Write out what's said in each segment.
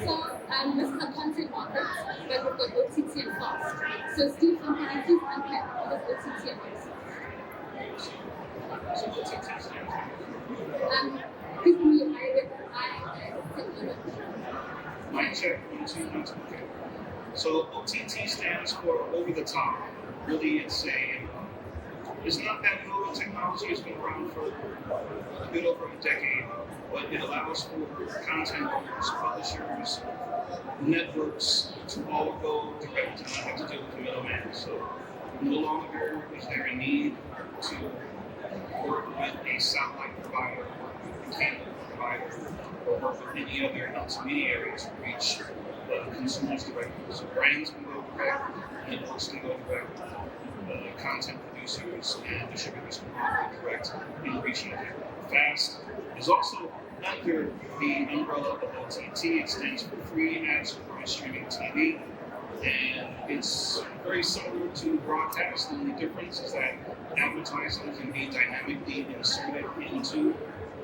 So this is the content market, but we've got OTT and FAST. So Steve, can you please unpack what is OTT and FAST? So OTT stands for? Give me Mic check, 1, 2, 1, 2, okay. So OTT stands for over the top. Really, it's not that new of a technology. It's been around for a bit over a decade, but it allows for content owners, publishers, networks to all go direct and not have to deal with the middleman. So no longer is there a need to work with a satellite provider, a cable provider, or work with any other intermediary to reach consumers directly. So brands can go direct, networks can go direct, content producers and distributors can go direct in reaching them. FAST is also under the umbrella of OTT. It stands for free ad-supported streaming TV. And it's very similar to broadcast. The only difference is that advertising can be dynamically inserted into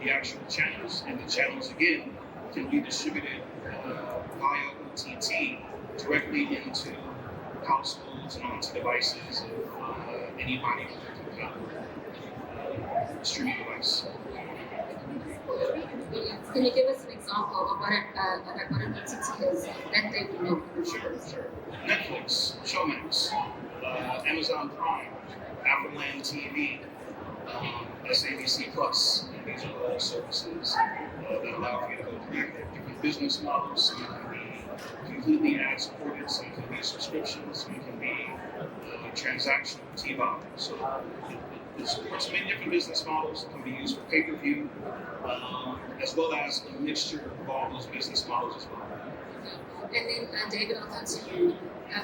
the actual channels, and the channels again can be distributed via OTT directly into households and onto devices of anybody with a streaming device. Can you give us an example of what an OTT is that they know? Sure. Netflix, Showmax, Amazon Prime, Afterland TV, SABC Plus. And these are all services that allow for you to go direct. They have different business models. Some can be completely ad-supported, some can be subscriptions, some can be transactional TVOD. So it supports many different business models. It can be used for pay-per-view, as well as a mixture of all those business models as well. And then, David, I'll come to you.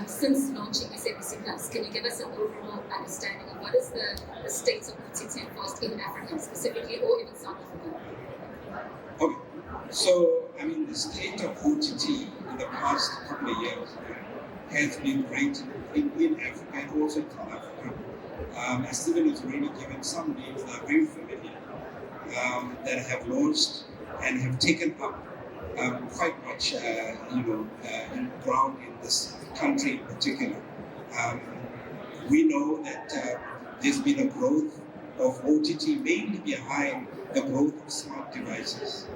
Since launching SABC Plus, can you give us an overall understanding of what is the state of OTT and FAST in Africa specifically, or even South Africa? Okay, so the state of OTT in the past couple of years has been great in Africa and also in South Africa. As Stephen has already given some names that are very familiar, that have launched and have taken up quite much, in ground in this country in particular. We know that there's been a growth of OTT mainly behind the growth of smart devices.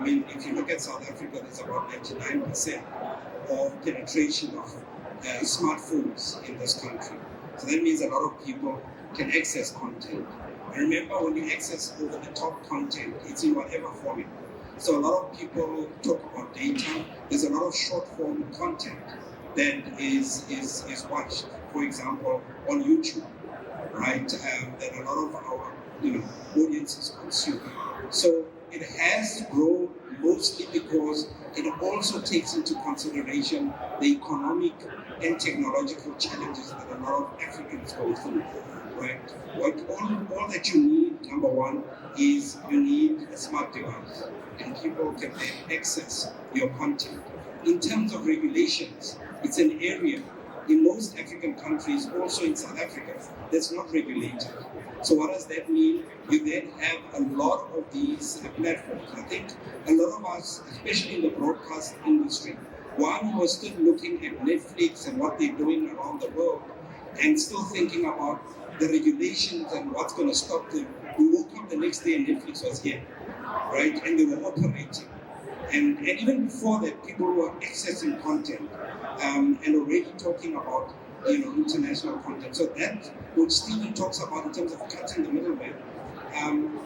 If you look at South Africa, there's about 99% of penetration of smartphones in this country. So that means a lot of people can access content. Remember, when you access over-the-top content, it's in whatever format. So a lot of people talk about data. There's a lot of short-form content that is watched, for example, on YouTube, right? That a lot of our audiences consume. So it has grown mostly because it also takes into consideration the economic and technological challenges that a lot of Africans go through. Right? All that you need, number one, is you need a smart device, and people can then access your content. In terms of regulations, it's an area in most African countries, also in South Africa, that's not regulated. So what does that mean? You then have a lot of these platforms. I think a lot of us, especially in the broadcast industry, one was still looking at Netflix and what they're doing around the world and still thinking about the regulations and what's going to stop them. We woke up the next day and Netflix was here, right? And they were operating. And even before that, people were accessing content and already talking about international content. So that, what Stephen talks about in terms of cutting the middleman,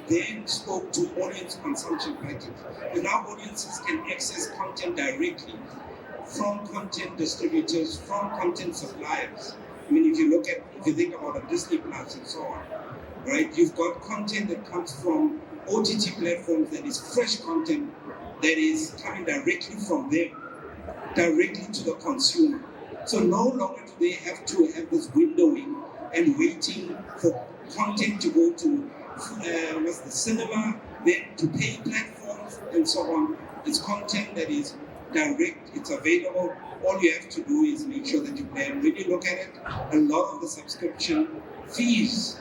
then spoke to audience consumption patterns. And now audiences can access content directly from content distributors, from content suppliers. If you think about a Disney Plus and so on, right? You've got content that comes from OTT platforms that is fresh content that is coming directly from them, directly to the consumer. So no longer do they have to have this windowing and waiting for content to go to the cinema, then to pay platforms and so on. It's content that is direct, it's available. All you have to do is make sure that you plan. When you look at it, a lot of the subscription fees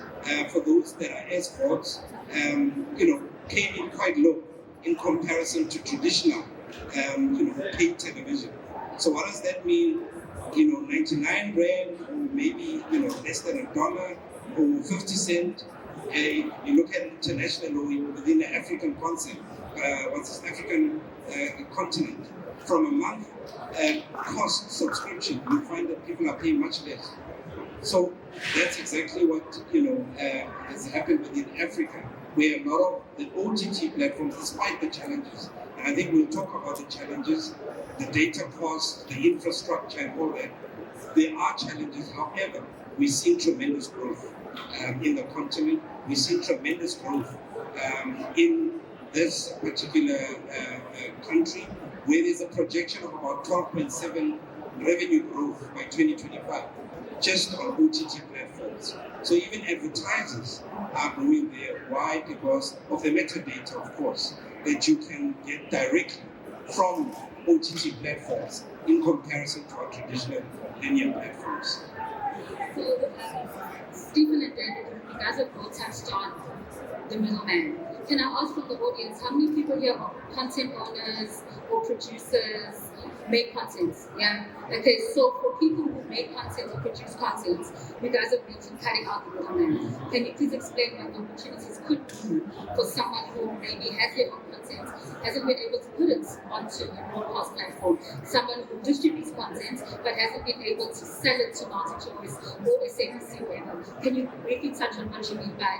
for those that are S-Boards, came in quite low in comparison to traditional paid television. So what does that mean? 99 rand, or maybe less than $1 or 50 cent. You look at internationally within the African continent, continent. From a month cost subscription, you find that people are paying much less. So that's exactly what has happened within Africa, where a lot of the OTT platforms, despite the challenges, and I think we'll talk about the challenges, the data costs, the infrastructure, and all that. There are challenges. However, we see tremendous growth in the continent. We see tremendous growth in this particular country, where there's a projection of about 12.7 revenue growth by 2025, just on OTT platforms. So even advertisers are growing there. Why? Because of the metadata, of course, that you can get directly from OTT platforms in comparison to our traditional linear platforms. So, Stephen and David, you guys have both touched on the middleman. Can I ask from the audience, how many people here are content owners or producers, make content? Yeah. Okay. So for people who make content or produce content, you guys have mentioned cutting out the middleman. Can you please explain what the opportunities could be for someone who maybe has their own content, hasn't been able to put it onto a broadcast platform, someone who distributes content but hasn't been able to sell it to MultiChoice or SABC whatever? Can you briefly touch on what you mean by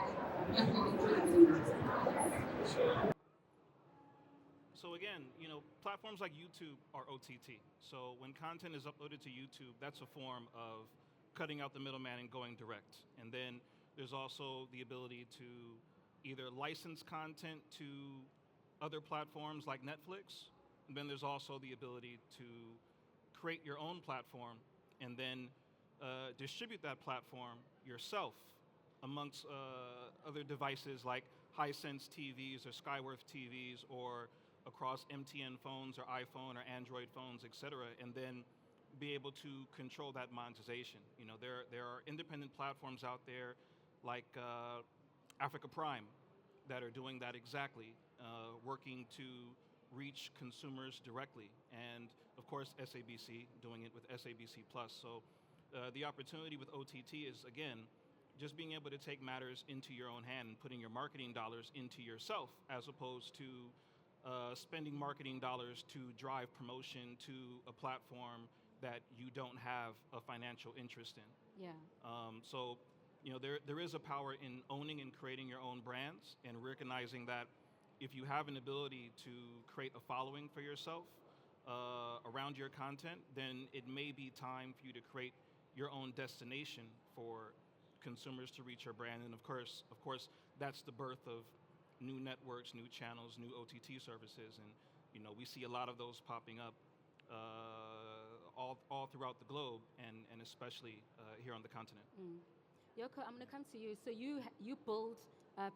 ongoing middleman? So again, platforms like YouTube are OTT. So when content is uploaded to YouTube, that's a form of cutting out the middleman and going direct. And then there's also the ability to either license content to other platforms like Netflix. And then there's also the ability to create your own platform and then distribute that platform yourself amongst other devices like Hisense TVs or Skyworth TVs or across MTN phones or iPhone or Android phones, etc., and then be able to control that monetization. There are independent platforms out there like Africa Prime that are doing that exactly, working to reach consumers directly, and of course SABC doing it with SABC Plus. So the opportunity with OTT is, again, just being able to take matters into your own hand and putting your marketing dollars into yourself, as opposed to spending marketing dollars to drive promotion to a platform that you don't have a financial interest in. Yeah. So, there is a power in owning and creating your own brands and recognizing that if you have an ability to create a following for yourself around your content, then it may be time for you to create your own destination for consumers to reach your brand. And of course, that's the birth of new networks, new channels, new OTT services, and we see a lot of those popping up all throughout the globe, and especially here on the continent. Yoko, I'm going to come to you. So you build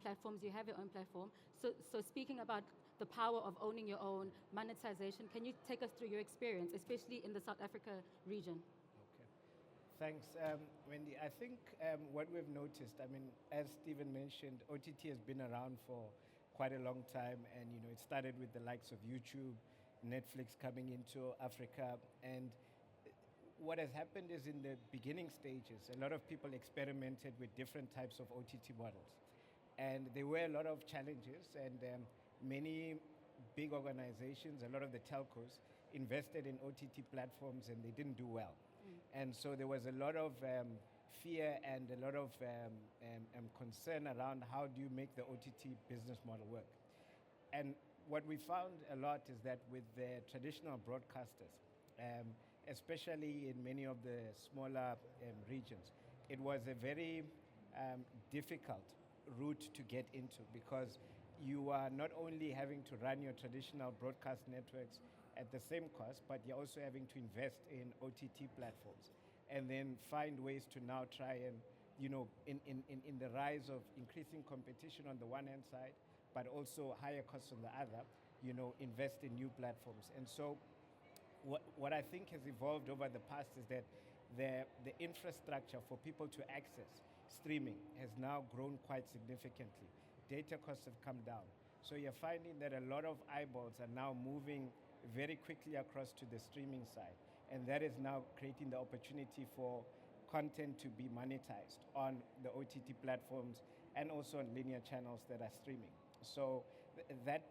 platforms, you have your own platform. So speaking about the power of owning your own monetization, can you take us through your experience, especially in the South Africa region? Thanks, Wendy. I think what we've noticed, as Stephen mentioned, OTT has been around for quite a long time, and it started with the likes of YouTube, Netflix coming into Africa, and what has happened is in the beginning stages, a lot of people experimented with different types of OTT models, and there were a lot of challenges, and many big organizations, a lot of the telcos, invested in OTT platforms, and they didn't do well. And so there was a lot of fear and a lot of concern around how do you make the OTT business model work. And what we found a lot is that with the traditional broadcasters, especially in many of the smaller regions, it was a very difficult route to get into, because you are not only having to run your traditional broadcast networks at the same cost, but you're also having to invest in OTT platforms and then find ways to now try and, in the rise of increasing competition on the one hand side, but also higher costs on the other, invest in new platforms. And so what I think has evolved over the past is that the infrastructure for people to access streaming has now grown quite significantly. Data costs have come down. So you're finding that a lot of eyeballs are now moving very quickly across to the streaming side. And that is now creating the opportunity for content to be monetized on the OTT platforms and also on linear channels that are streaming. So that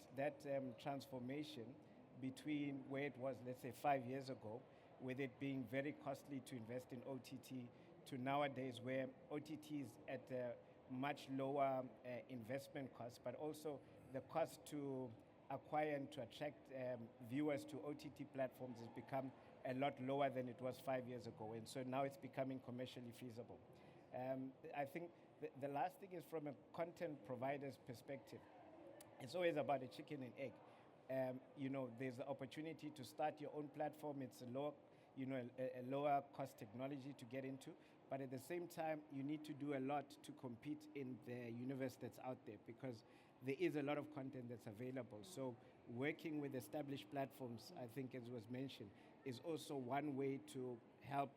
transformation between where it was, let's say, 5 years ago, with it being very costly to invest in OTT, to nowadays where OTT is at a much lower investment cost, but also the cost to acquire and to attract viewers to OTT platforms has become a lot lower than it was 5 years ago. And so now it's becoming commercially feasible. I think the last thing is from a content provider's perspective, it's always about a chicken and egg. There's the opportunity to start your own platform. It's a lower cost technology to get into, but at the same time, you need to do a lot to compete in the universe that's out there, because there is a lot of content that's available. So working with established platforms, I think, as was mentioned, is also one way to help,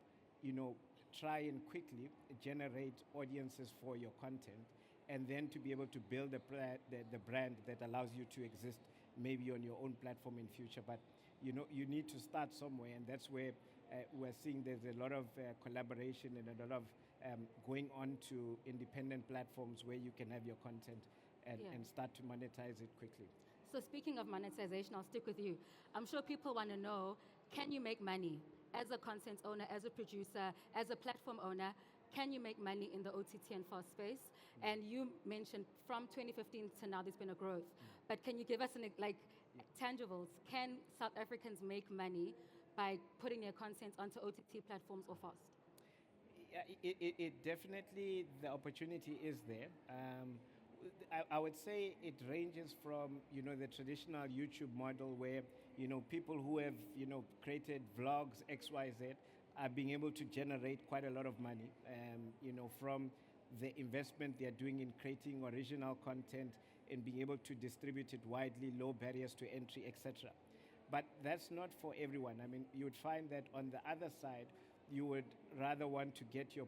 try and quickly generate audiences for your content, and then to be able to build the brand that allows you to exist maybe on your own platform in future. But you need to start somewhere, and that's where we're seeing there's a lot of collaboration and a lot of going on to independent platforms where you can have your content and start to monetize it quickly. So speaking of monetization, I'll stick with you. I'm sure people want to know, can you make money as a content owner, as a producer, as a platform owner? Can you make money in the OTT and FAST space? And you mentioned from 2015 to now there's been a growth. But can you give us tangibles? Can South Africans make money by putting their content onto OTT platforms or FAST? Yeah, it definitely, the opportunity is there. I would say it ranges from the traditional YouTube model where people who have created vlogs XYZ are being able to generate quite a lot of money, from the investment they're doing in creating original content and being able to distribute it widely, low barriers to entry, etc. But that's not for everyone. I mean, you would find that on the other side, you would rather want to get your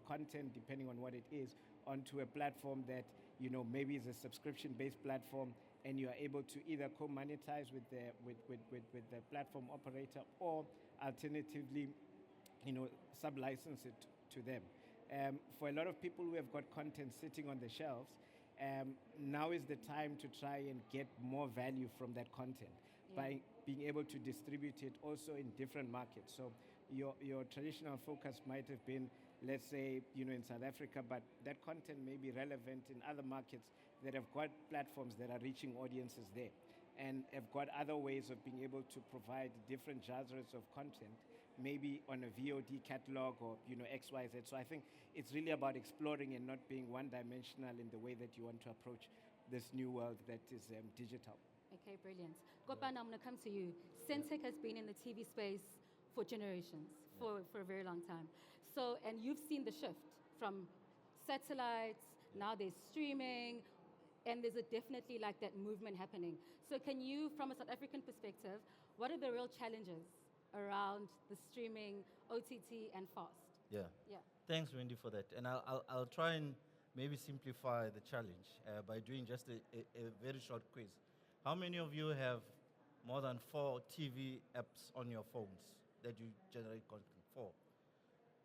content, depending on what it is, onto a platform that maybe is a subscription-based platform, and you are able to either co-monetize with the platform operator, or alternatively, sub-license it to them. For a lot of people who have got content sitting on the shelves, now is the time to try and get more value from that content by being able to distribute it also in different markets. So your traditional focus might have been, let's say, in South Africa, but that content may be relevant in other markets that have got platforms that are reaching audiences there, and have got other ways of being able to provide different genres of content, maybe on a VOD catalog or XYZ. So I think it's really about exploring and not being one-dimensional in the way that you want to approach this new world that is digital. Okay, brilliant. Kopana, I'm going to come to you. Sentech has been in the TV space for generations, for a very long time. So, and you've seen the shift from satellites, now there's streaming, and there's definitely that movement happening. So can you, from a South African perspective, what are the real challenges around the streaming, OTT, and FAST? Yeah. Yeah. Thanks, Wendy, for that. And I'll try and maybe simplify the challenge by doing just a very short quiz. How many of you have more than 4 TV apps on your phones that you generate content for?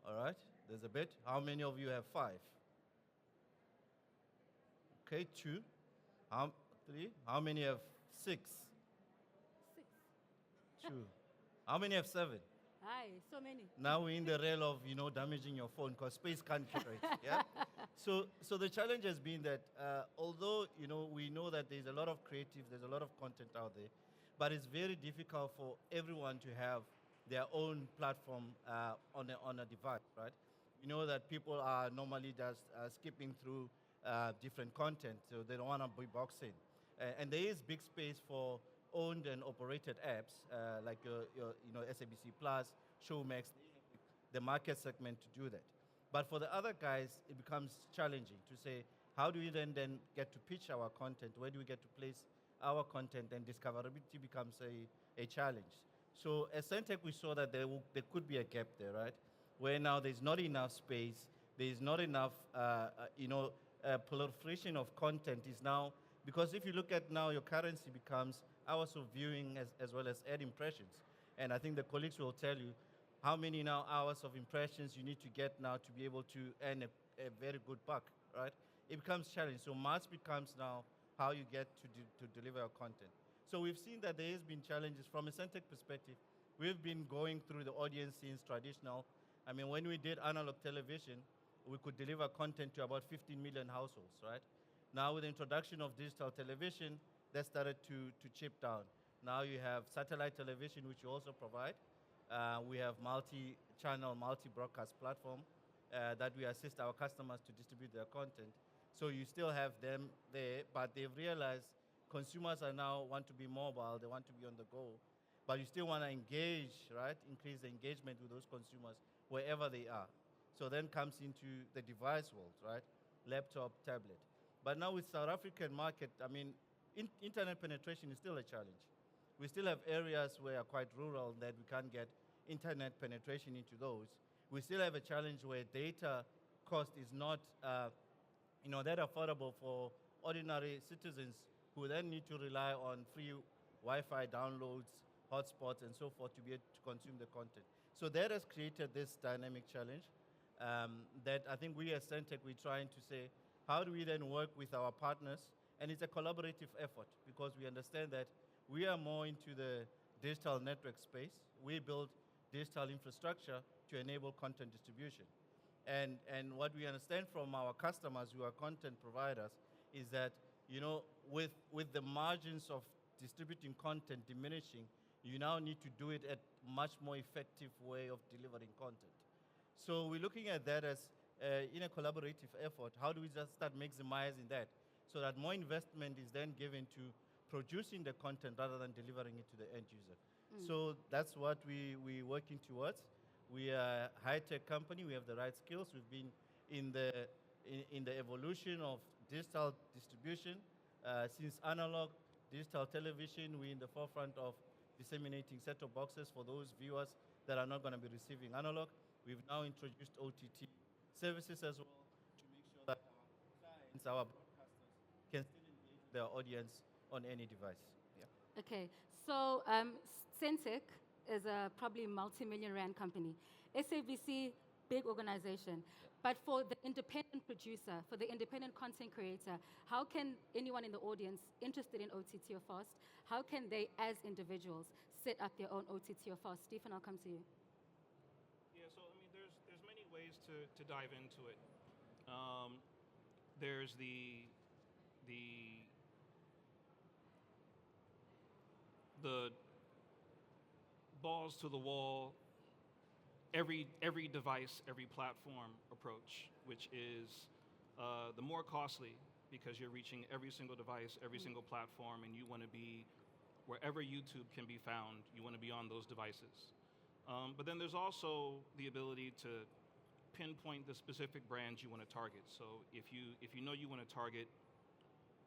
All right, there's a bit. How many of you have 5? Okay, 2. 3. How many have 6? 6. 2. How many have 7? Aye, so many. Now we're in the realm of damaging your phone because space can't curate. Yeah. So the challenge has been that although we know that there's a lot of creative, there's a lot of content out there, but it's very difficult for everyone to have their own platform on a device, right? You know that people are normally just skipping through different content, so they don't want to be boxed in. And there is big space for owned and operated apps like your SABC Plus, Showmax, the market segment to do that. But for the other guys, it becomes challenging to say, how do we then get to pitch our content? Where do we get to place our content? And discoverability becomes a challenge. So as Sentech, we saw that there could be a gap there, right? Where now there's not enough space, there's not enough, proliferation of content is now Because if you look at now, your currency becomes hours of viewing as well as ad impressions. And I think the colleagues will tell you how many now hours of impressions you need to get now to be able to earn a very good buck, right? It becomes challenging. So mass becomes now how you get to deliver your content. So we've seen that there has been challenges from a Centec perspective. We've been going through the audience since traditional. I mean, when we did analog television, we could deliver content to about 15 million households, right? Now with the introduction of digital television, that started to chip down. Now you have satellite television, which you also provide. We have multi-channel, multi-broadcast platform that we assist our customers to distribute their content. So you still have them there, but they've realized consumers are now want to be mobile, they want to be on the go, but you still want to engage, right? Increase the engagement with those consumers wherever they are. So then comes into the device world, right? Laptop, tablet. But now with South African market, I mean, internet penetration is still a challenge. We still have areas where are quite rural that we can't get internet penetration into those. We still have a challenge where data cost is not that affordable for ordinary citizens who then need to rely on free Wi-Fi downloads, hotspots, and so forth to be able to consume the content. So that has created this dynamic challenge that I think we as Centec, we're trying to say, how do we then work with our partners? And it's a collaborative effort because we understand that we are more into the digital network space. We build digital infrastructure to enable content distribution. And what we understand from our customers who are content providers is that, with the margins of distributing content diminishing, you now need to do it at much more effective way of delivering content. So we're looking at that as in a collaborative effort. How do we just start maximizing that so that more investment is then given to producing the content rather than delivering it to the end user? So that's what we're working towards. We are a high-tech company. We have the right skills. We've been in the evolution of digital distribution since analog, digital television. We're in the forefront of disseminating set-top boxes for those viewers that are not going to be receiving analog. We've now introduced OTT services as well to make sure that our clients, our broadcasters, can still engage their audience on any device. Yeah. Okay, so Centec is a probably multi-million rand company. SABC, big organization. But for the independent producer, for the independent content creator, how can anyone in the audience interested in OTT or FAST, how can they, as individuals, set up their own OTT or FAST? Stephen, I'll come to you. Yeah, so I mean, there's many ways to dive into it. There's the balls to the wall, every device, every platform approach, which is the more costly because you're reaching every single device, every single platform, and you want to be wherever YouTube can be found. You want to be on those devices. But then there's also the ability to pinpoint the specific brands you want to target. So if you know you want to target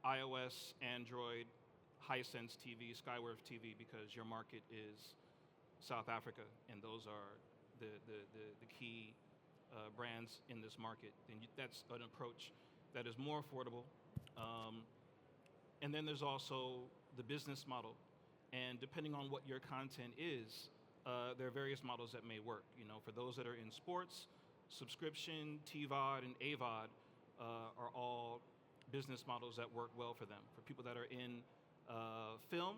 iOS, Android, Hisense TV, Skyworth TV, because your market is South Africa, and those are the key brands in this market, then that's an approach that is more affordable. And then there's also the business model, and depending on what your content is, there are various models that may work. For those that are in sports, subscription, TVOD, and AVOD are all business models that work well for them. For people that are in film,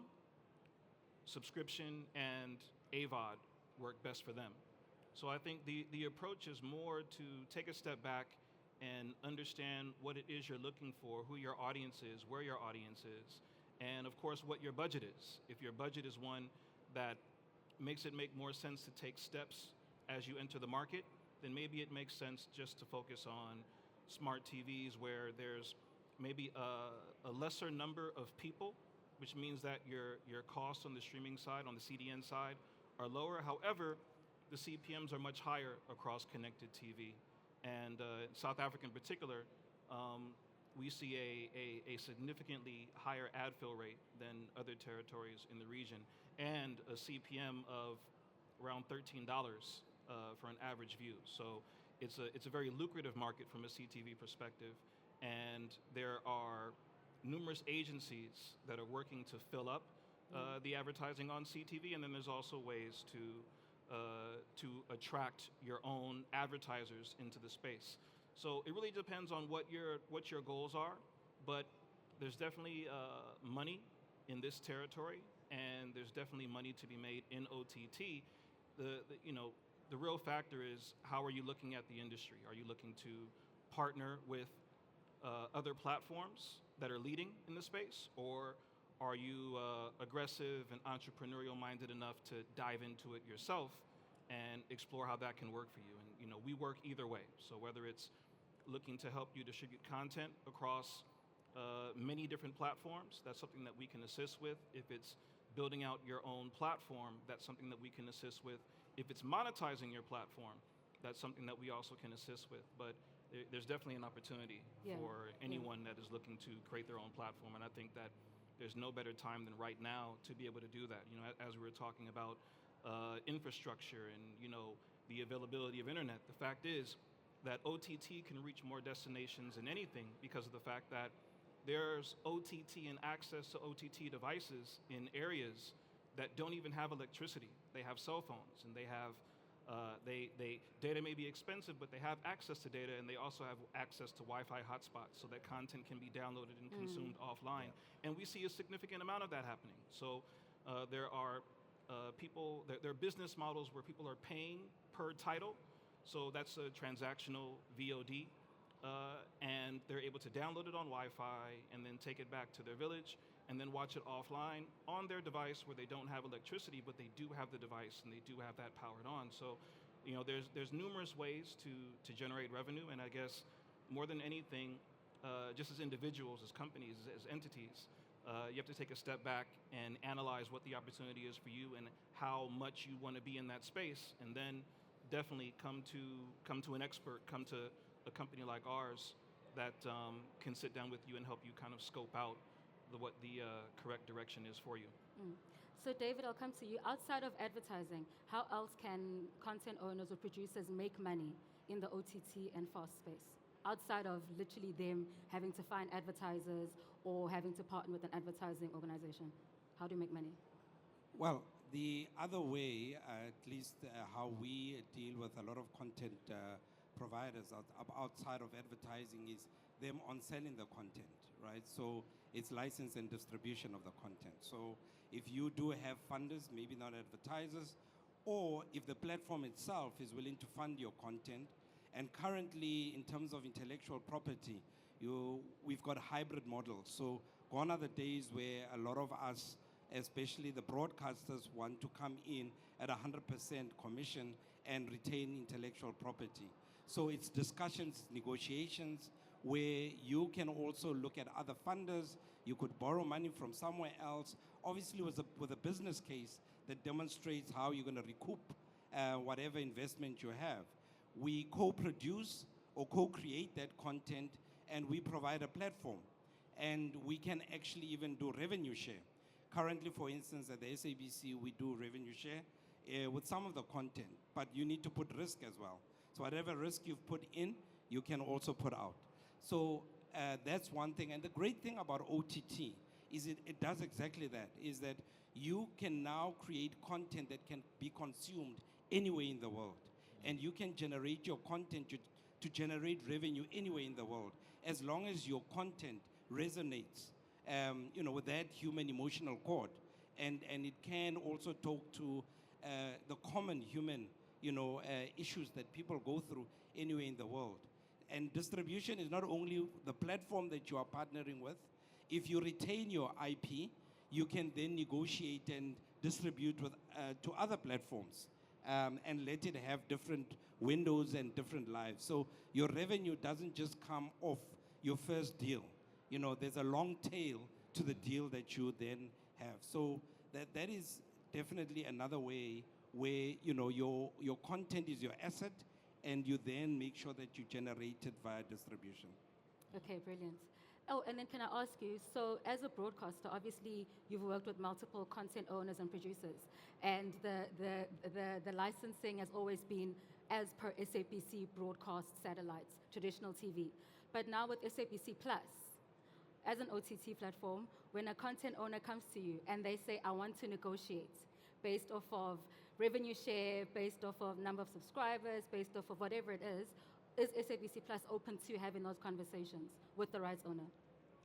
subscription and AVOD work best for them. So I think the approach is more to take a step back and understand what it is you're looking for, who your audience is, where your audience is, and of course what your budget is. If your budget is one that makes it make more sense to take steps as you enter the market, then maybe it makes sense just to focus on smart TVs where there's maybe a lesser number of people, which means that your costs on the streaming side, on the CDN side, are lower. However, the CPMs are much higher across connected TV. And South Africa in particular, we see a significantly higher ad fill rate than other territories in the region, and a CPM of around $13 for an average view. So it's a very lucrative market from a CTV perspective, and there are numerous agencies that are working to fill up the advertising on CTV, and then there's also ways to attract your own advertisers into the space. So it really depends on what your goals are, but there's definitely money in this territory, and there's definitely money to be made in OTT. The real factor is, how are you looking at the industry? Are you looking to partner with other platforms that are leading in the space, or are you aggressive and entrepreneurial minded enough to dive into it yourself and explore how that can work for you? And we work either way. So whether it's looking to help you distribute content across many different platforms, that's something that we can assist with. If it's building out your own platform, that's something that we can assist with. If it's monetizing your platform, that's something that we also can assist with. But there's definitely an opportunity for anyone that is looking to create their own platform, and I think that there's no better time than right now to be able to do that. As we were talking about infrastructure and the availability of internet, the fact is that OTT can reach more destinations than anything because of the fact that there's OTT and access to OTT devices in areas that don't even have electricity. They have cell phones, and they have data may be expensive, but they have access to data, and they also have access to Wi-Fi hotspots so that content can be downloaded and consumed offline. And we see a significant amount of that happening. So there are there are business models where people are paying per title. So that's a transactional VOD, and they're able to download it on Wi-Fi and then take it back to their village and then watch it offline on their device where they don't have electricity, but they do have the device and they do have that powered on. So, there's numerous ways to generate revenue, and I guess more than anything, just as individuals, as companies, as entities, you have to take a step back and analyze what the opportunity is for you and how much you want to be in that space, and then definitely come to an expert, come to a company like ours that can sit down with you and help you kind of scope out what the correct direction is for you. So David, I'll come to you. Outside of advertising, how else can content owners or producers make money in the OTT and FAST space? Outside of literally them having to find advertisers or having to partner with an advertising organization, how do you make money? Well, the other way, at least how we deal with a lot of content providers outside of advertising, is them on selling the content, right? So it's license and distribution of the content. So if you do have funders, maybe not advertisers, or if the platform itself is willing to fund your content, and currently in terms of intellectual property, we've got hybrid models. So gone are the days where a lot of us, especially the broadcasters, want to come in at 100% commission and retain intellectual property. So it's discussions, negotiations, where you can also look at other funders. You could borrow money from somewhere else, obviously with a business case that demonstrates how you're going to recoup whatever investment you have. We co-produce or co-create that content, and we provide a platform. And we can actually even do revenue share. Currently, for instance, at the SABC, we do revenue share with some of the content, but you need to put risk as well. So whatever risk you've put in, you can also put out. So that's one thing. And the great thing about OTT is it does exactly that, is that you can now create content that can be consumed anywhere in the world. And you can generate your content to generate revenue anywhere in the world, as long as your content resonates with that human emotional chord. And it can also talk to the common human issues that people go through anywhere in the world. And distribution is not only the platform that you are partnering with. If you retain your IP, you can then negotiate and distribute with to other platforms and let it have different windows and different lives. So your revenue doesn't just come off your first deal. There's a long tail to the deal that you then have. So that is definitely another way where your content is your asset, and you then make sure that you generate it via distribution. Okay, brilliant. Oh, and then can I ask you, so as a broadcaster, obviously you've worked with multiple content owners and producers, and the licensing has always been as per SABC broadcast satellites, traditional TV. But now with SABC Plus, as an OTT platform, when a content owner comes to you and they say, I want to negotiate based off of revenue share, based off of number of subscribers, based off of whatever it is SABC Plus open to having those conversations with the rights owner?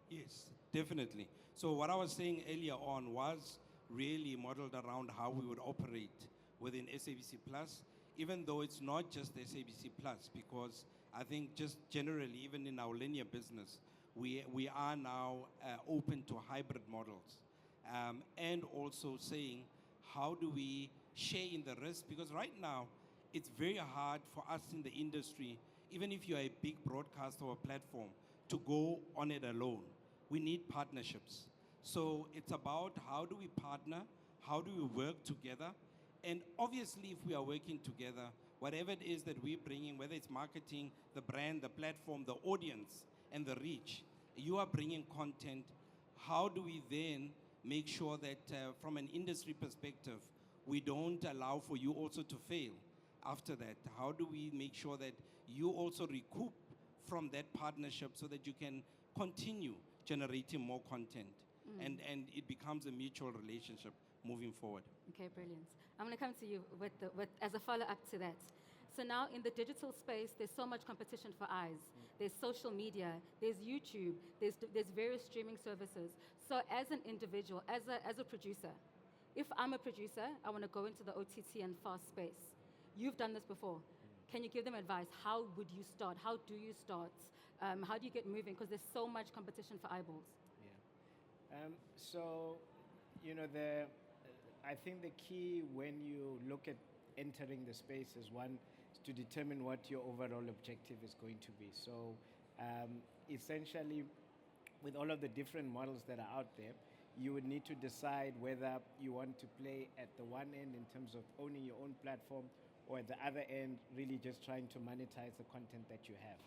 Yes, definitely. So what I was saying earlier on was really modeled around how we would operate within SABC Plus, even though it's not just SABC Plus, because I think just generally, even in our linear business, we are now open to hybrid models. And also saying, how do we share in the risk? Because right now, it's very hard for us in the industry, even if you're a big broadcaster or platform, to go on it alone. We need partnerships. So it's about how do we partner, how do we work together, and obviously if we are working together, whatever it is that we're bringing, whether it's marketing, the brand, the platform, the audience, and the reach, you are bringing content. How do we then make sure that from an industry perspective, we don't allow for you also to fail after that? How do we make sure that you also recoup from that partnership so that you can continue generating more content and it becomes a mutual relationship moving forward? Okay, brilliant. I'm going to come to you as a follow-up to that. So now in the digital space, there's so much competition for eyes. There's social media, there's YouTube, there's various streaming services. So as an individual, as a producer, if I'm a producer, I want to go into the OTT and FAST space. You've done this before. Can you give them advice? How would you start? How do you start? How do you get moving? Because there's so much competition for eyeballs. Yeah. So, I think the key when you look at entering the space is one, is to determine what your overall objective is going to be. So, essentially, with all of the different models that are out there, you would need to decide whether you want to play at the one end in terms of owning your own platform, or at the other end, really just trying to monetize the content that you have.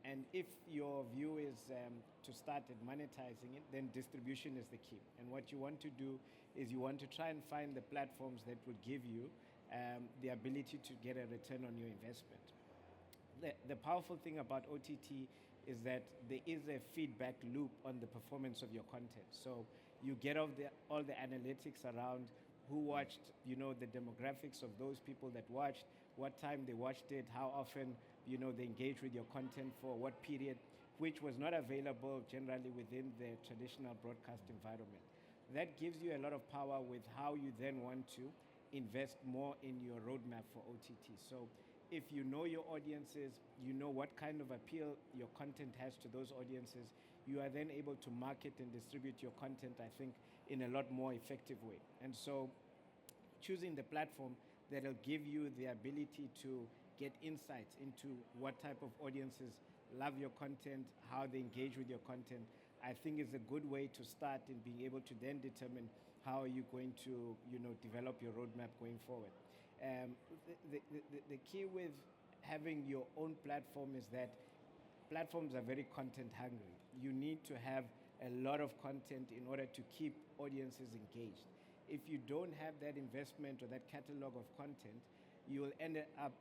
And if your view is to start at monetizing it, then distribution is the key. And what you want to do is you want to try and find the platforms that would give you the ability to get a return on your investment. The powerful thing about OTT is that there is a feedback loop on the performance of your content. So you get all the analytics around who watched, the demographics of those people that watched, what time they watched it, how often, they engage with your content for what period, which was not available generally within the traditional broadcast environment. That gives you a lot of power with how you then want to invest more in your roadmap for OTT. So if you know your audiences, you know what kind of appeal your content has to those audiences, you are then able to market and distribute your content, I think, in a lot more effective way. And so choosing the platform that'll give you the ability to get insights into what type of audiences love your content, how they engage with your content, I think is a good way to start in being able to then determine how are you going to, develop your roadmap going forward. The key with having your own platform is that platforms are very content hungry. You need to have a lot of content in order to keep audiences engaged. If you don't have that investment or that catalog of content, you will end up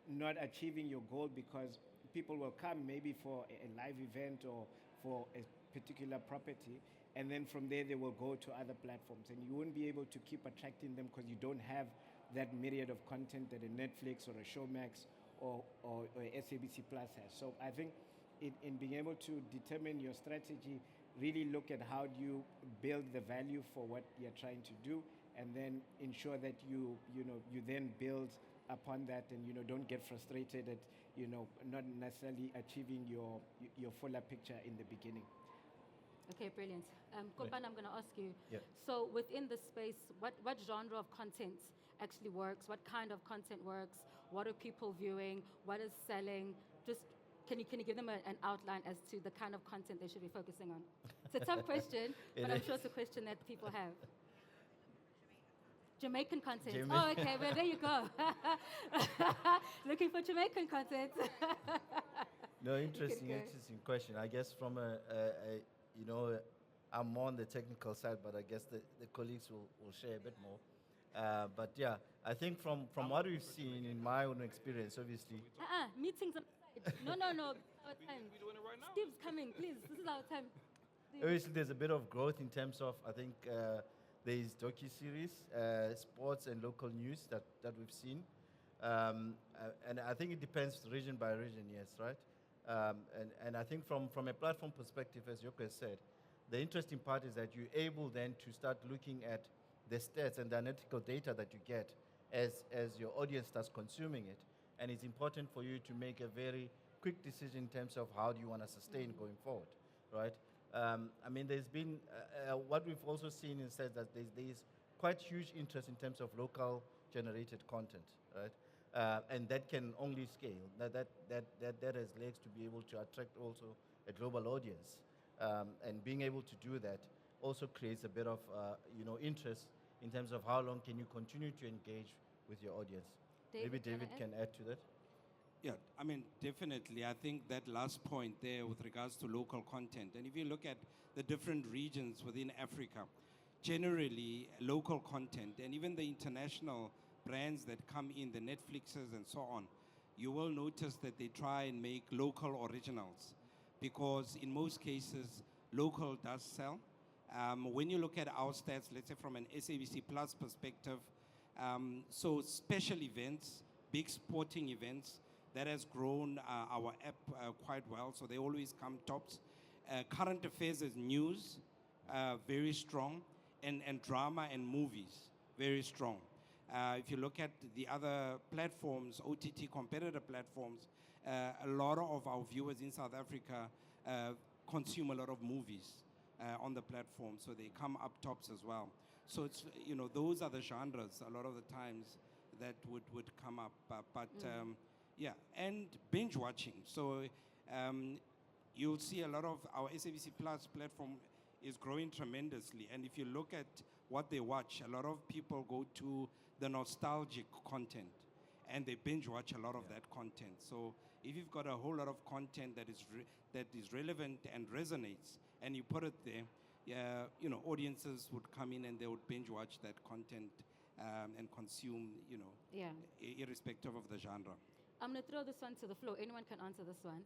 not achieving your goal, because people will come maybe for a live event or for a particular property, and then from there they will go to other platforms, and you won't be able to keep attracting them because you don't have that myriad of content that a Netflix or a Showmax or a SABC Plus has. So I think in being able to determine your strategy, really look at how do you build the value for what you're trying to do, and then ensure that you then build upon that, and don't get frustrated at not necessarily achieving your fuller picture in the beginning. Okay, brilliant. Kopan, I'm going to ask you. Yeah. So within the space, what genre of content actually works? What kind of content works? What are people viewing? What is selling? Just can you give them an outline as to the kind of content they should be focusing on? It's a tough question, but I'm sure it's a question that people have. Jamaican content. Oh, okay. Well, there you go. Looking for Jamaican content. No, interesting question. I guess from I'm more on the technical side, but I guess the colleagues will share a bit more. But yeah, I think from what we've seen in my own experience, obviously. Meetings on the side. No. Our time. We doing it right now? Steve's coming, please. This is our time. obviously there's a bit of growth in terms of, I think, there's docu-series, sports and local news that we've seen. And I think it depends region by region, yes, right? And I think from a platform perspective, as Yoko has said, the interesting part is that you're able then to start looking at the stats and the analytical data that you get as your audience starts consuming it. And it's important for you to make a very quick decision in terms of how do you want to sustain going forward, right? I mean, there's been, what we've also seen is that there's quite huge interest in terms of local generated content, right? And that can only scale. That has legs to be able to attract also a global audience. And being able to do that also creates a bit of interest in terms of how long can you continue to engage with your audience. Maybe David can add to that. Yeah, I mean, definitely. I think that last point there with regards to local content, and if you look at the different regions within Africa, generally local content, and even the international brands that come in, the Netflixes and so on, you will notice that they try and make local originals because in most cases, local does sell. When you look at our stats, let's say from an SABC Plus perspective, so special events, big sporting events, that has grown our app quite well, so they always come tops. Current affairs is news, very strong, and drama and movies, very strong. If you look at the other platforms, OTT competitor platforms, a lot of our viewers in South Africa consume a lot of movies on the platform, so they come up tops as well. So it's, those are the genres a lot of the times that would come up. Yeah, and binge watching. So you'll see a lot of our SABC Plus platform is growing tremendously. And if you look at what they watch, a lot of people go to the nostalgic content and they binge watch a lot of that content. So if you've got a whole lot of content that is relevant and resonates and you put it there, audiences would come in and they would binge watch that content and consume, irrespective of the genre. I'm going to throw this one to the floor. Anyone can answer this one.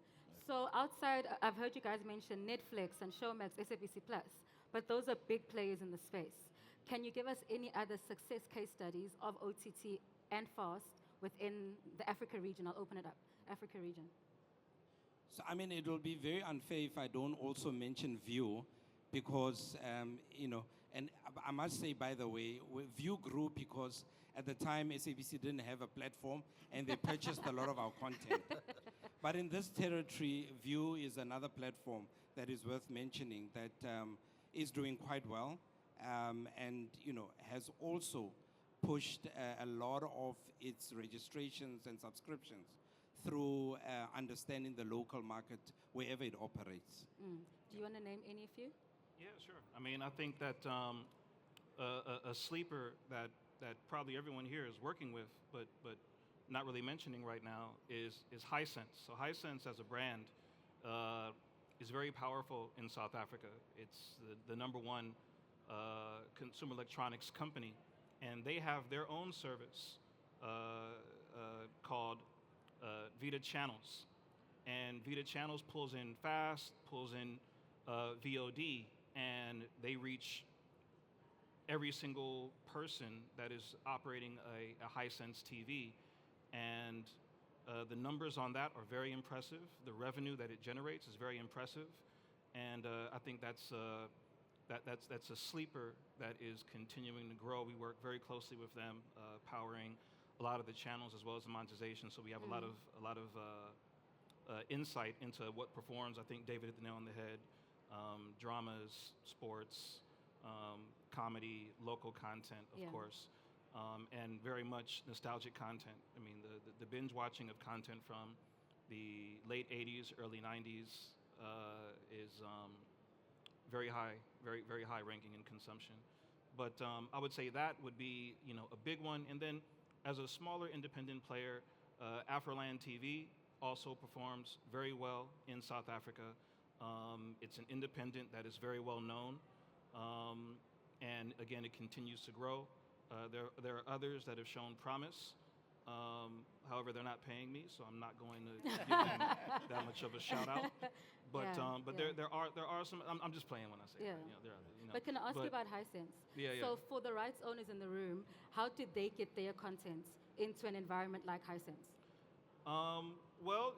So outside, I've heard you guys mention Netflix and Showmax, SABC Plus, but those are big players in the space. Can you give us any other success case studies of OTT and FAST within the Africa region? I'll open it up. Africa region. So, I mean, it will be very unfair if I don't also mention View because, and I must say, by the way, View grew because at the time, SABC didn't have a platform, and they purchased a lot of our content. But in this territory, View is another platform that is worth mentioning that is doing quite well and, has also pushed a lot of its registrations and subscriptions through understanding the local market wherever it operates. Do you want to name any of you? Yeah, sure. I mean, I think that a sleeper that probably everyone here is working with, but not really mentioning right now is Hisense. So Hisense as a brand is very powerful in South Africa. It's the number one consumer electronics company, and they have their own service called Vita Channels. And Vita Channels pulls in FAST, pulls in VOD, and they reach every single person that is operating a Hisense TV. And the numbers on that are very impressive. The revenue that it generates is very impressive. And I think that's a sleeper that is continuing to grow. We work very closely with them, powering a lot of the channels as well as the monetization. So we have a lot of insight into what performs. I think David hit the nail on the head. Dramas, sports, comedy, local content, of course, and very much nostalgic content. I mean, the binge watching of content from the late 80s, early 90s is very high, very, very high ranking in consumption. But I would say that would be, a big one. And then as a smaller independent player, Afroland TV also performs very well in South Africa. It's an independent that is very well known. And again, it continues to grow. There are others that have shown promise. However, they're not paying me, so I'm not going to give them that much of a shout out. But Yeah, yeah. there are some. I'm just playing when I say Yeah. that. There are, But can I ask you but- about Hisense? Yeah, yeah. So for the rights owners in the room, how do they get their content into an environment like Hisense? Well,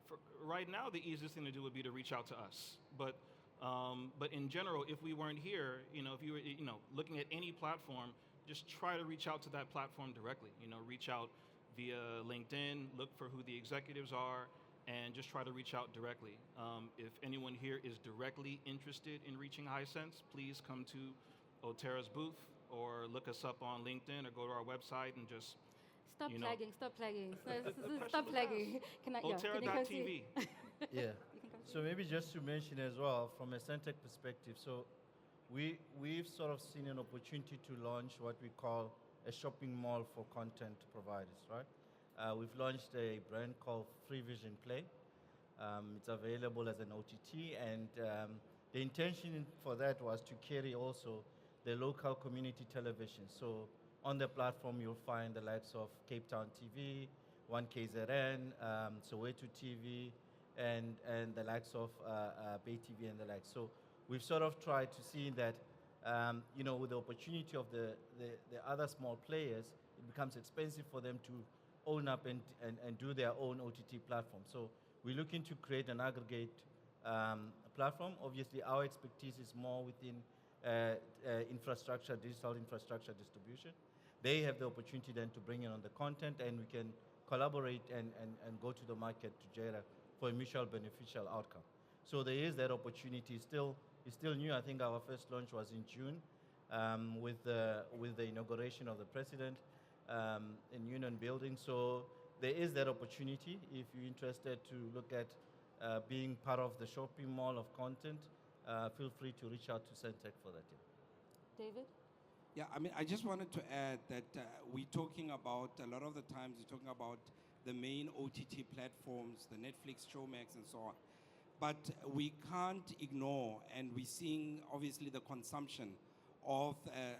for right now, the easiest thing to do would be to reach out to us. But in general, if we weren't here, if you were, looking at any platform, just try to reach out to that platform directly. Reach out via LinkedIn, look for who the executives are, and just try to reach out directly. If anyone here is directly interested in reaching Hisense, please come to Otera's booth or look us up on LinkedIn or go to our website and just Stop you know, plagging, stop plagging. question Stop was plagging. Can you Otera.tv. Yeah. You can So maybe just to mention as well, from a Centec perspective, so we've sort of seen an opportunity to launch what we call a shopping mall for content providers, right? We've launched a brand called Free Vision Play. It's available as an OTT, and the intention for that was to carry also the local community television. So on the platform, you'll find the likes of Cape Town TV, 1KZN, Soweto TV, and the likes of Bay TV and the likes. So we've sort of tried to see that, with the opportunity of the other small players, it becomes expensive for them to own up and do their own OTT platform. So we're looking to create an aggregate platform. Obviously, our expertise is more within infrastructure, digital infrastructure distribution. They have the opportunity then to bring in on the content, and we can collaborate and go to the market together for a mutual beneficial outcome. So there is that opportunity. It's still new. I think our first launch was in June with the inauguration of the president in Union Building. So there is that opportunity. If you're interested to look at being part of the shopping mall of content, feel free to reach out to Centec for that. Yeah. David? Yeah, I mean, I just wanted to add that we're talking about, a lot of the times we're talking about the main OTT platforms, the Netflix, Showmax, and so on. But we can't ignore, and we're seeing obviously the consumption of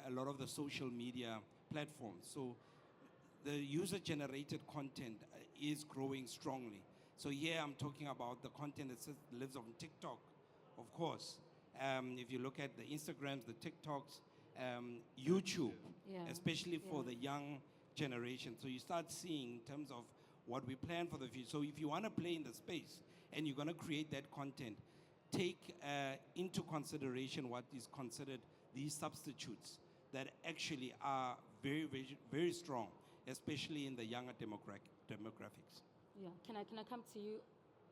a lot of the social media platforms. So the user-generated content is growing strongly. So here I'm talking about the content that lives on TikTok, of course. If you look at the Instagrams, the TikToks, YouTube, Yeah. especially for Yeah. the young generation. So you start seeing in terms of what we plan for the future. So if you want to play in the space and you're going to create that content, take into consideration what is considered these substitutes that actually are very, very, very strong, especially in the younger demographics. Yeah. Can I come to you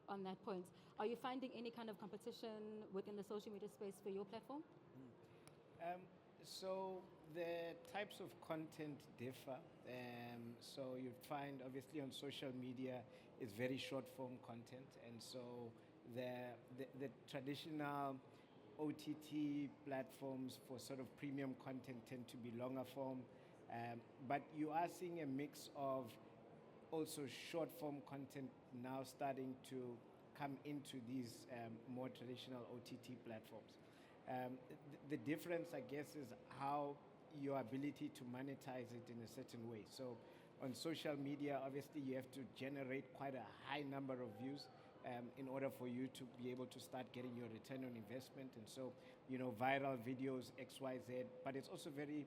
on that point? Are you finding any kind of competition within the social media space for your platform? So the types of content differ. So you'd find obviously on social media it's very short form content, and so the traditional OTT platforms for sort of premium content tend to be longer form, but you are seeing a mix of also short form content now starting to come into these more traditional OTT platforms. The difference, I guess, is how your ability to monetize it in a certain way. So on social media, obviously you have to generate quite a high number of views in order for you to be able to start getting your return on investment. And so, viral videos, XYZ, but it's also very,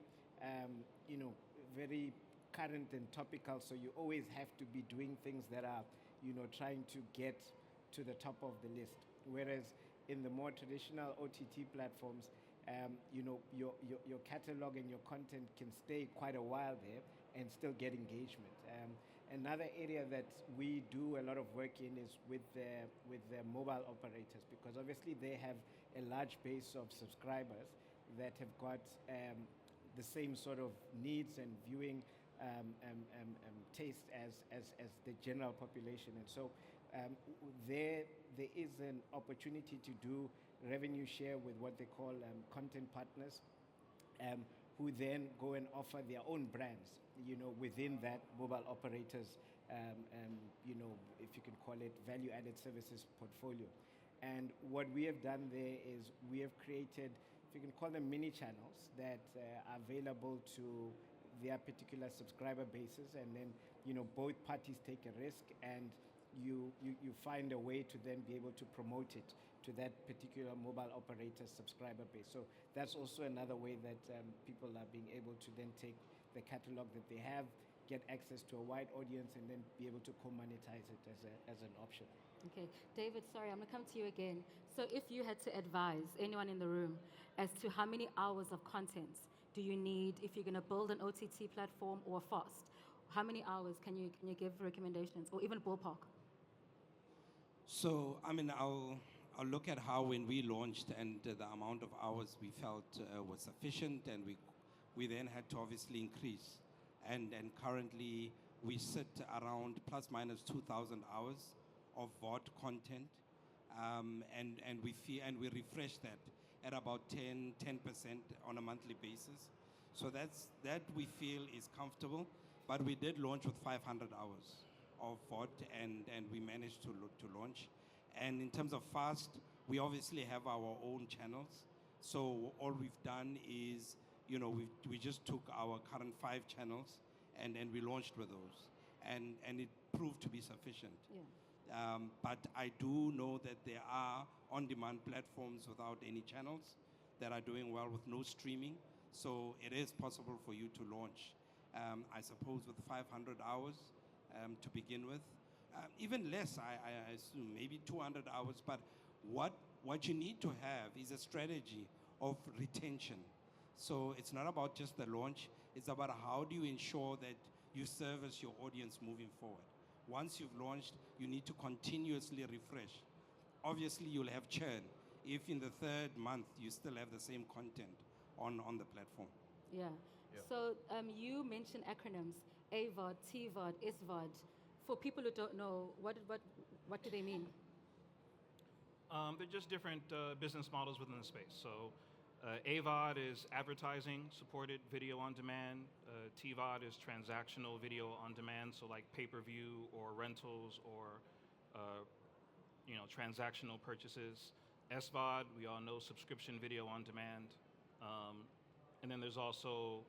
very current and topical. So you always have to be doing things that are, trying to get to the top of the list. Whereas in the more traditional OTT platforms, your catalog and your content can stay quite a while there and still get engagement. Another area that we do a lot of work in is with the mobile operators, because obviously they have a large base of subscribers that have got the same sort of needs and viewing taste as the general population. And so there is an opportunity to do revenue share with what they call content partners, who then go and offer their own brands, within that mobile operators, if you can call it value-added services portfolio. And what we have done there is we have created, if you can call them mini channels, that are available to their particular subscriber bases, and then both parties take a risk, and you find a way to then be able to promote it to that particular mobile operator's subscriber base. So that's also another way that people are being able to then take the catalog that they have, get access to a wide audience, and then be able to co-monetize it as an option. Okay, David, sorry, I'm going to come to you again. So if you had to advise anyone in the room as to how many hours of content do you need if you're going to build an OTT platform or FAST, how many hours can you give recommendations or even ballpark? So, I mean, I'll look at how when we launched and the amount of hours we felt was sufficient, and we then had to obviously increase. And currently we sit around plus minus 2,000 hours of VOD content, and we refresh that at about 10% on a monthly basis. So that we feel is comfortable. But we did launch with 500 hours of VOD, and we managed to launch. And in terms of FAST, we obviously have our own channels. So all we've done is, we just took our current 5 channels and we launched with those, and it proved to be sufficient. Yeah. But I do know that there are on-demand platforms without any channels that are doing well with no streaming. So it is possible for you to launch, I suppose, with 500 hours to begin with. Even less, I assume, maybe 200 hours. But what you need to have is a strategy of retention. So it's not about just the launch. It's about how do you ensure that you service your audience moving forward. Once you've launched, you need to continuously refresh. Obviously, you'll have churn if in the 3rd month you still have the same content on the platform. Yeah. So you mentioned acronyms, AVOD, TVOD, SVOD. For people who don't know, what do they mean? They're just different business models within the space. So AVOD is advertising supported video on demand. TVOD is transactional video on demand, so like pay-per-view or rentals or transactional purchases. SVOD, we all know, subscription video on demand. And then there's also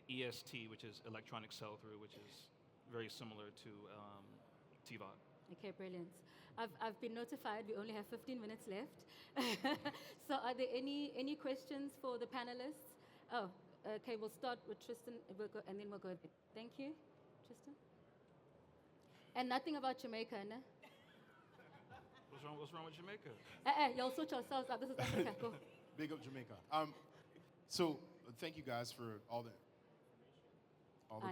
EST, which is electronic sell-through, which is very similar to TVOD. Okay, brilliant. I've been notified we only have 15 minutes left. So are there any questions for the panelists? Oh, okay, we'll start with Tristan and then we'll go there. Thank you, Tristan. And nothing about Jamaica, no? What's wrong with Jamaica? Y'all sort yourselves out. This is Africa. Go. Big up Jamaica. So thank you guys for all the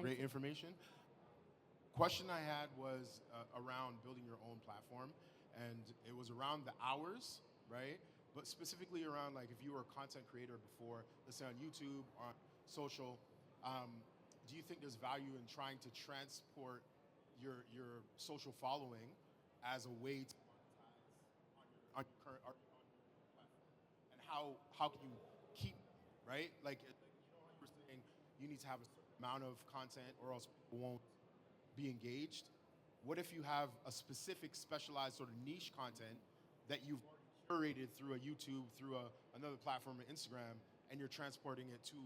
great information. Question I had was around building your own platform, and it was around the hours, right? But specifically around, like, if you were a content creator before, let's say on YouTube or on social, do you think there's value in trying to transport your social following as a way to monetize on your current art platform? And how can you keep, right? Like you were saying, you need to have a certain amount of content or else people won't be engaged. What if you have a specific specialized sort of niche content that you've curated through a YouTube, through another platform, an Instagram, and you're transporting it to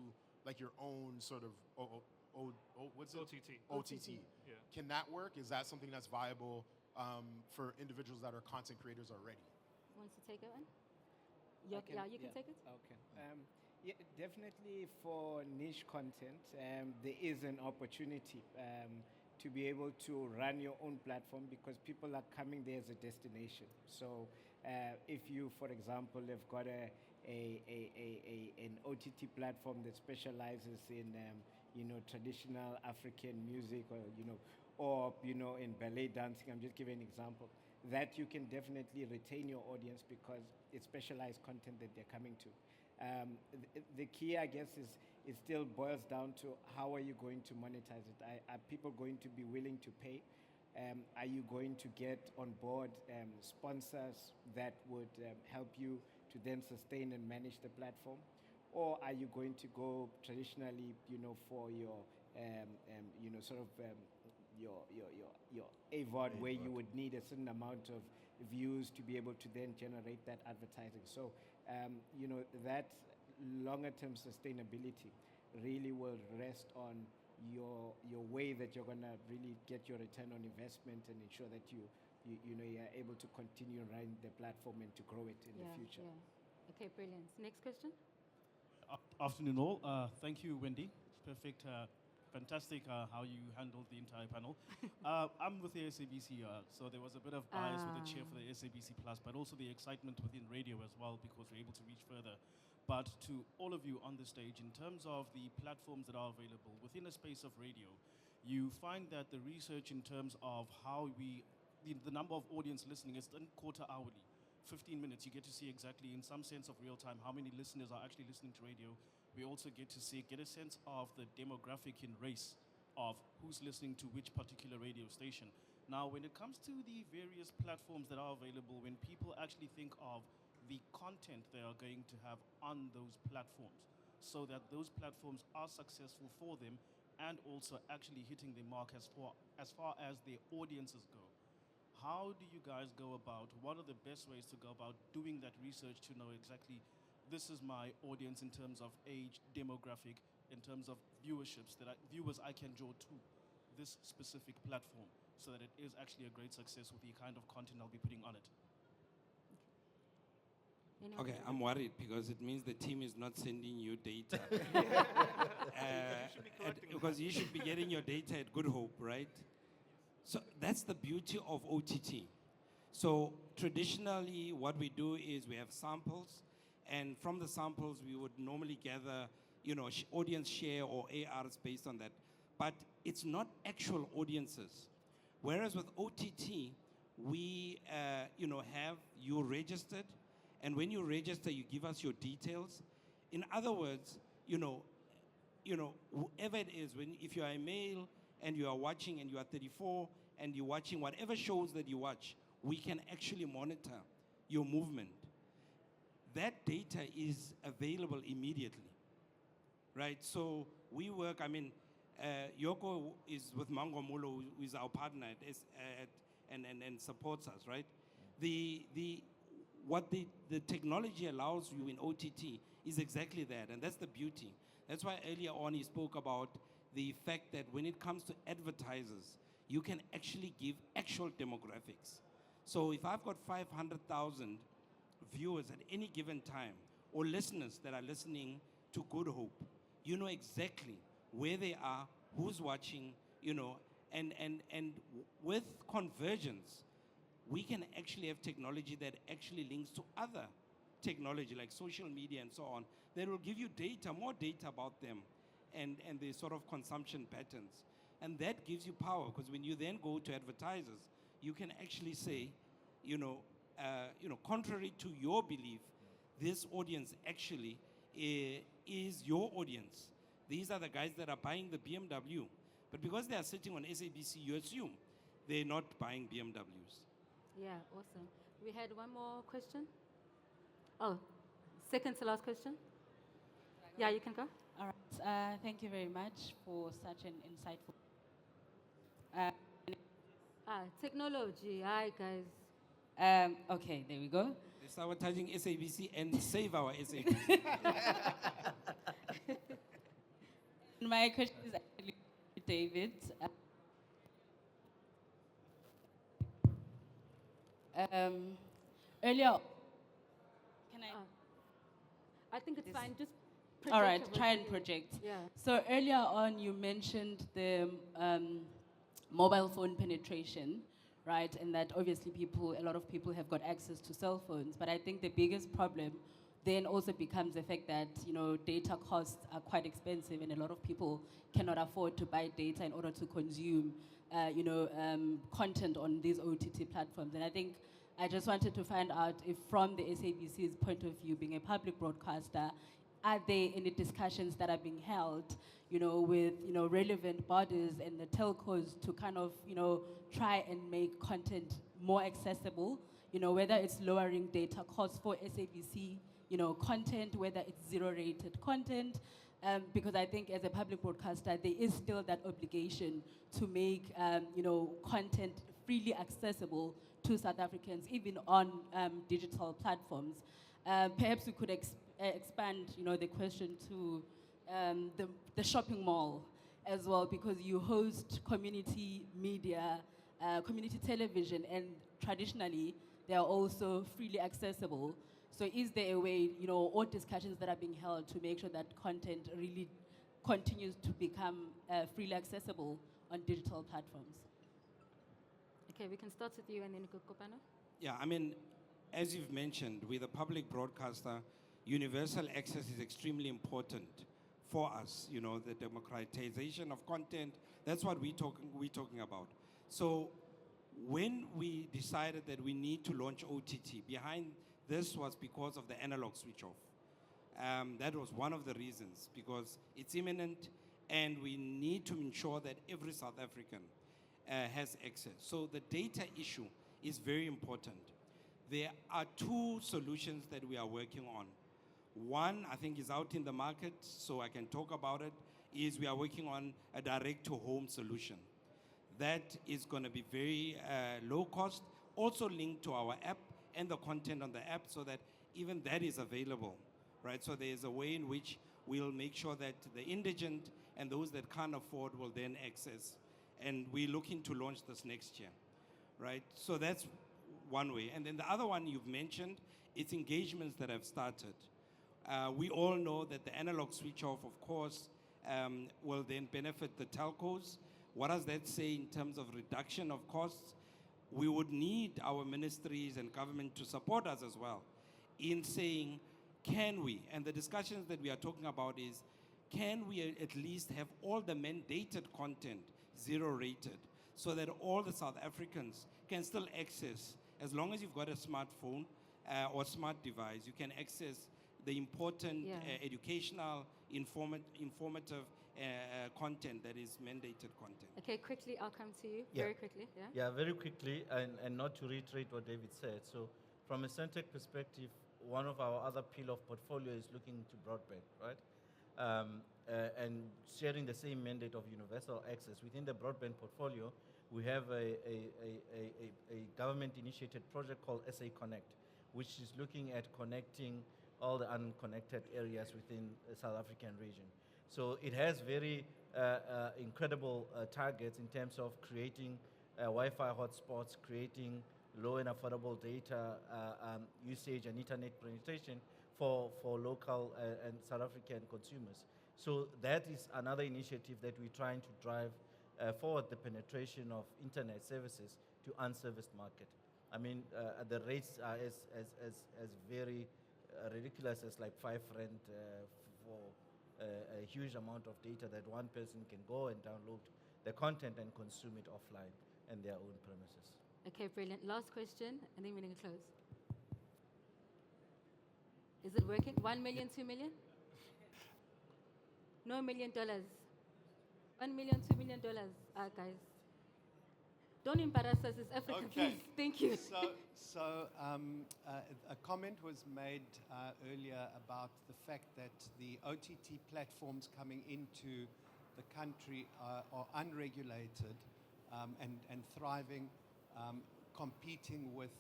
like your own sort of what's it? OTT. Yeah. Can that work? Is that something that's viable for individuals that are content creators already? Wants to take it on? You can take it. Okay. Yeah, definitely for niche content, there is an opportunity to be able to run your own platform because people are coming there as a destination. So if you, for example, have got an OTT platform that specializes in traditional African music or in ballet dancing, I'm just giving an example, that you can definitely retain your audience because it's specialized content that they're coming to. The key, I guess, is it still boils down to how are you going to monetize it? Are people going to be willing to pay? Are you going to get on board sponsors that would help you to then sustain and manage the platform? Or are you going to go traditionally, for your, your AVOD, where you would need a certain amount of views to be able to then generate that advertising? So, that longer term sustainability really will rest on your way that you're gonna really get your return on investment and ensure that you're able to continue running the platform and to grow it in the future. Yeah. Okay, brilliant. Next question. Afternoon all. Thank you, Wendy. Perfect. Fantastic how you handled the entire panel. I'm with the SABC, so there was a bit of bias with the chair for the SABC Plus, but also the excitement within radio as well, because we're able to reach further. But to all of you on the stage, in terms of the platforms that are available within a space of radio, you find that the research in terms of how the number of audience listening is done quarter hourly. 15 minutes, you get to see exactly, in some sense of real time, how many listeners are actually listening to radio. We also get to get a sense of the demographic in race of who's listening to which particular radio station. Now, when it comes to the various platforms that are available, when people actually think of the content they are going to have on those platforms, so that those platforms are successful for them and also actually hitting the mark as far as their audiences go. How do you guys go about, what are the best ways to go about doing that research to know exactly this is my audience in terms of age, demographic, in terms of viewerships, viewers I can draw to this specific platform, so that it is actually a great success with the kind of content I'll be putting on it? Okay, I'm worried because it means the team is not sending you data. Because you should be getting your data at Good Hope, right? So that's the beauty of OTT. So traditionally, what we do is we have samples, and from the samples, we would normally gather, audience share or ARs based on that. But it's not actual audiences. Whereas with OTT, we, have you registered, and when you register, you give us your details. In other words, whoever it is, if you are a male and you are watching and you are 34 and you're watching whatever shows that you watch, we can actually monitor your movement. That data is available immediately, right? So we work, Yoko is with Mango Mulo, who is our partner and supports us, right? What the technology allows you in OTT is exactly that, and that's the beauty. That's why earlier on he spoke about the fact that when it comes to advertisers, you can actually give actual demographics. So if I've got 500,000 viewers at any given time, or listeners that are listening to Good Hope, you know exactly where they are, who's watching, and with convergence, we can actually have technology that actually links to other technology like social media and so on, that will give you data, more data about them and the sort of consumption patterns. And that gives you power, because when you then go to advertisers, you can actually say, contrary to your belief, this audience actually is your audience. These are the guys that are buying the BMW. But because they are sitting on SABC, you assume they're not buying BMWs. Yeah, awesome. We had one more question. Oh, second to last question. Yeah, you can go. All right. Thank you very much for such an insightful. Technology. Hi, guys. Okay, there we go. They're sabotaging SABC and save our SABC. My question is actually to David. Earlier, can I? I think it's fine. Just project. All right, try and project. Yeah. So earlier on, you mentioned the mobile phone penetration, right? And that obviously a lot of people have got access to cell phones. But I think the biggest problem then also becomes the fact that, data costs are quite expensive, and a lot of people cannot afford to buy data in order to consume, content on these OTT platforms. And I think I just wanted to find out if, from the SABC's point of view, being a public broadcaster, are there any discussions that are being held, with, relevant bodies and the telcos to kind of, try and make content more accessible, whether it's lowering data costs for SABC, content, whether it's zero-rated content, because I think as a public broadcaster, there is still that obligation to make, content freely accessible to South Africans, even on digital platforms. Perhaps we could expand, the question to the shopping mall as well, because you host community media, community television, and traditionally they are also freely accessible. So is there a way, or discussions that are being held to make sure that content really continues to become freely accessible on digital platforms? Okay, we can start with you and then Kopano. Yeah, I mean, as you've mentioned, with a public broadcaster, universal access is extremely important for us. The democratization of content, that's what we're talking about. So when we decided that we need to launch OTT, behind this was because of the analog switch off. That was one of the reasons, because it's imminent and we need to ensure that every South African has access. So the data issue is very important. There are two solutions that we are working on. One, I think, is out in the market, so I can talk about it, is we are working on a direct-to-home solution. That is going to be very low cost, also linked to our app and the content on the app, so that even that is available, right? So there's a way in which we'll make sure that the indigent and those that can't afford will then access. And we're looking to launch this next year, right? So that's one way. And then the other one you've mentioned, it's engagements that have started. We all know that the analog switch off, of course, will then benefit the telcos. What does that say in terms of reduction of costs? We would need our ministries and government to support us as well in saying, can we? And the discussions that we are talking about is, can we at least have all the mandated content zero rated, so that all the South Africans can still access, as long as you've got a smartphone or smart device, you can access the important educational, informative content that is mandated content. Okay, quickly, I'll come to you. Yeah. Very quickly, yeah? Yeah, very quickly, and not to reiterate what David said. So from a Centec perspective, one of our other pillar of portfolio is looking to broadband, right? And sharing the same mandate of universal access. Within the broadband portfolio, we have a government-initiated project called SA Connect, which is looking at connecting all the unconnected areas within the South African region. So it has very incredible targets in terms of creating Wi-Fi hotspots, creating low and affordable data usage and internet penetration for local and South African consumers. So that is another initiative that we're trying to drive forward, the penetration of internet services to unserviced market. I mean, the rates are as very ridiculous as like 5 rand for a huge amount of data that one person can go and download the content and consume it offline in their own premises. Okay, brilliant. Last question, and then we're going to close. Is it working? 1 million, 2 million? No $1 million. $1 million, $2 million, guys. Don't embarrass us, it's Africa, Okay. please. Thank you. A comment was made earlier about the fact that the OTT platforms coming into the country are unregulated and thriving, competing with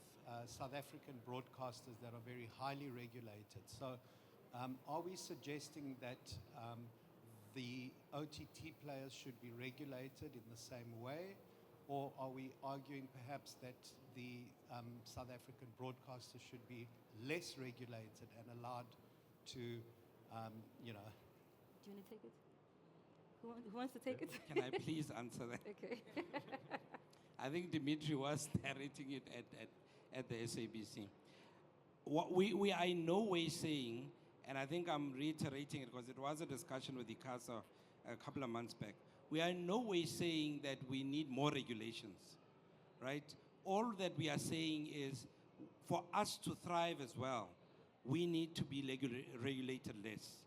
South African broadcasters that are very highly regulated. So are we suggesting that the OTT players should be regulated in the same way? Or are we arguing perhaps that the South African broadcasters should be less regulated and allowed to, Do you want to take it? Who wants to take it? Can I please answer that? Okay. I think Dimitri was directing it at the SABC. What we are in no way saying, and I think I'm reiterating it because it was a discussion with ICASA a couple of months back, we are in no way saying that we need more regulations, right? All that we are saying is, for us to thrive as well, we need to be regulated less.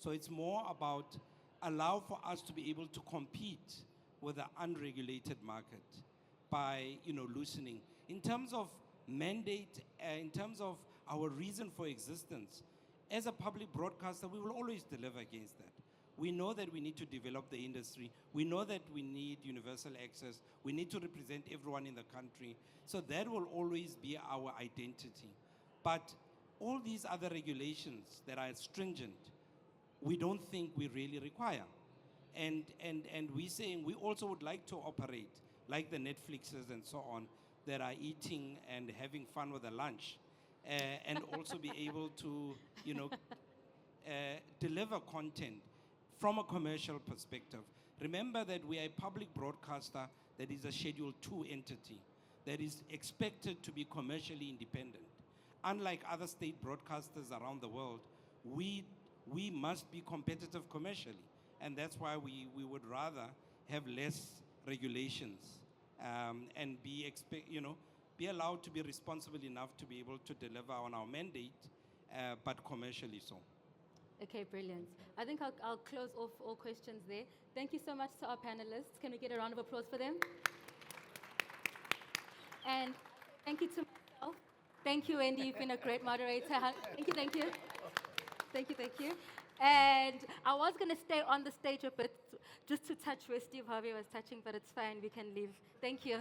So it's more about allow for us to be able to compete with the unregulated market by, loosening. In terms of mandate, in terms of our reason for existence, as a public broadcaster, we will always deliver against that. We know that we need to develop the industry. We know that we need universal access. We need to represent everyone in the country. So that will always be our identity. But all these other regulations that are stringent, we don't think we really require. And we're saying we also would like to operate like the Netflixes and so on that are eating and having fun with the lunch, and also be able to, deliver content from a commercial perspective. Remember that we are a public broadcaster that is a Schedule 2 entity that is expected to be commercially independent. Unlike other state broadcasters around the world, we must be competitive commercially. And that's why we would rather have less regulations, and be allowed to be responsible enough to be able to deliver on our mandate, but commercially so. Okay, brilliant. I think I'll close off all questions there. Thank you so much to our panelists. Can we get a round of applause for them? And thank you to myself. Thank you, Wendy. You've been a great moderator. Thank you, thank you. Thank you, thank you. And I was going to stay on the stage a bit just to touch where Steve Harvey was touching, but it's fine. We can leave. Thank you.